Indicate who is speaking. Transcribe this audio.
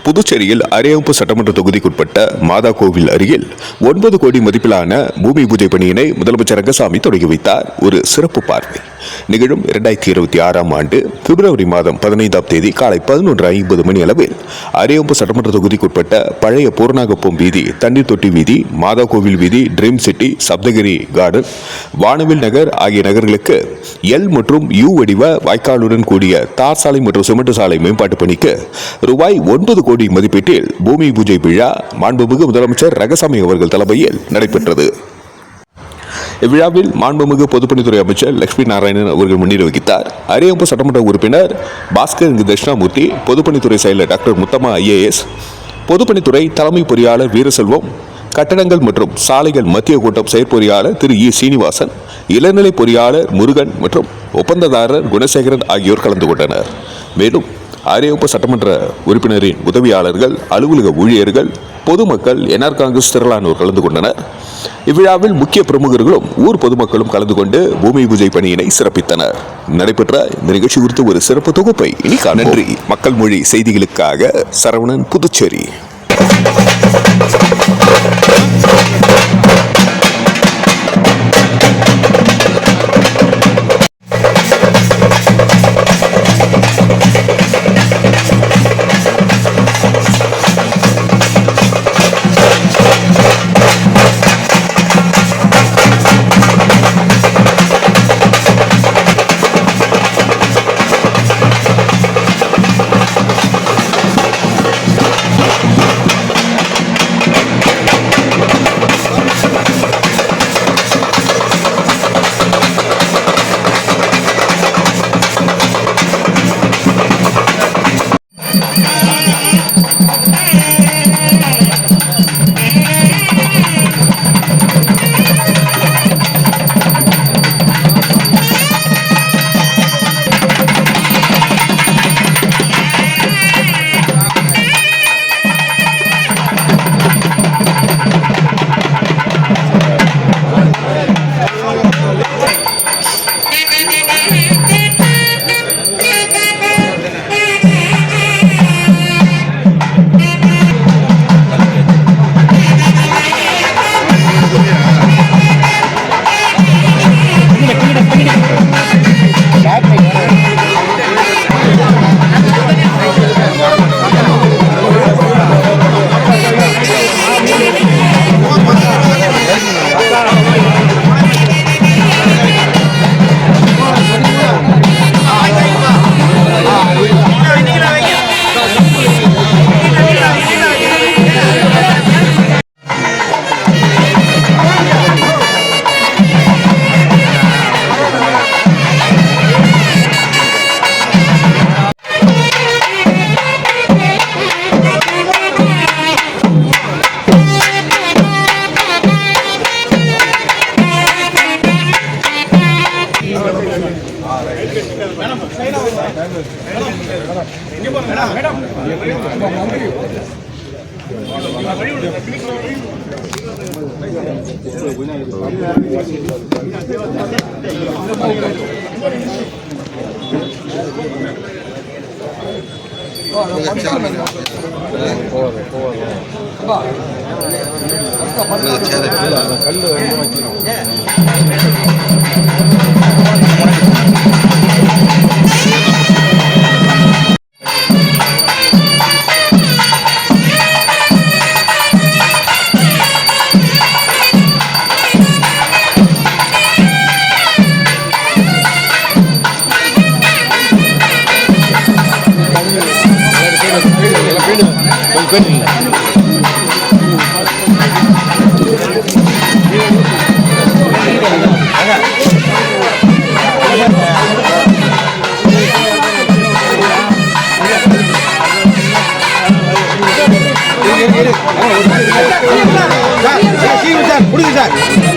Speaker 1: புதுச்சேரியில் அரியாங்குப்பம் சட்டமன்ற தொகுதிக்குட்பட்ட மாதா கோவில் அருகில் 9 கோடி மதிப்பிலான பூமி பூஜை பணியினை முதலமைச்சர் ரங்கசாமி தொடங்கி வைத்தார். ஒரு சிறப்பு பார்வை நிகழும் 2026 ஆண்டு பிப்ரவரி மாதம் 15ஆம் தேதி காலை 11:50 மணி அளவில் அரியாங்குப்பம் சட்டமன்ற தொகுதிக்குட்பட்ட பழைய பூர்ணாகப்பம் வீதி, தண்ணீர் தொட்டி வீதி, மாதா கோவில் வீதி, ட்ரீம் சிட்டி, சப்தகிரி கார்டன், வானவில் நகர் ஆகிய நகர்களுக்கு எல் மற்றும் யூ வடிவ வாய்க்காலுடன் கூடிய தார் சாலை மற்றும் சிமெண்ட் சாலை மேம்பாட்டு பணிக்கு ரூபாய் 9 கோடி மதிப்பீட்டில் பூமி பூஜை விழா மாண்புமிகு முதலமைச்சர் ரங்கசாமி அவர்கள் தலைமையில் நடைபெற்றது. இவ்விழாவில் மாண்புமிகு பொதுப்பணித்துறை அமைச்சர் லட்சுமி நாராயணன் அவர்கள் முன்னிலை வகித்தார். அரியாங்குப்பம் சட்டமன்ற உறுப்பினர் பாஸ்கர் தட்சிணாமூர்த்தி, பொதுப்பணித்துறை செயலர் டாக்டர் முத்தம்மா IAS, பொதுப்பணித்துறை தலைமை பொறியாளர் வீரசெல்வம், கட்டடங்கள் மற்றும் சாலைகள் மத்திய கூட்டம் செயற்பொறியாளர் திரு சீனிவாசன், இளநிலை பொறியாளர் முருகன் மற்றும் ஒப்பந்ததாரர் குணசேகரன் ஆகியோர் கலந்து கொண்டனர். மேலும் அரியாங்குப்பம் சட்டமன்ற உறுப்பினரின் உதவியாளர்கள், அலுவலக ஊழியர்கள், பொதுமக்கள், NR காங்கிரஸ் திரளானோர் கலந்து கொண்டனர். இவ்விழாவில் முக்கிய பிரமுகர்களும் ஊர் பொதுமக்களும் கலந்து கொண்டு பூமி பூஜை பணியினை சிறப்பித்தனர். நடைபெற்ற இந்த நிகழ்ச்சி குறித்து ஒரு சிறப்பு தொகுப்பை இனி நன்றி. மக்கள் மொழி செய்திகளுக்காக சரவணன், புதுச்சேரி.
Speaker 2: சார்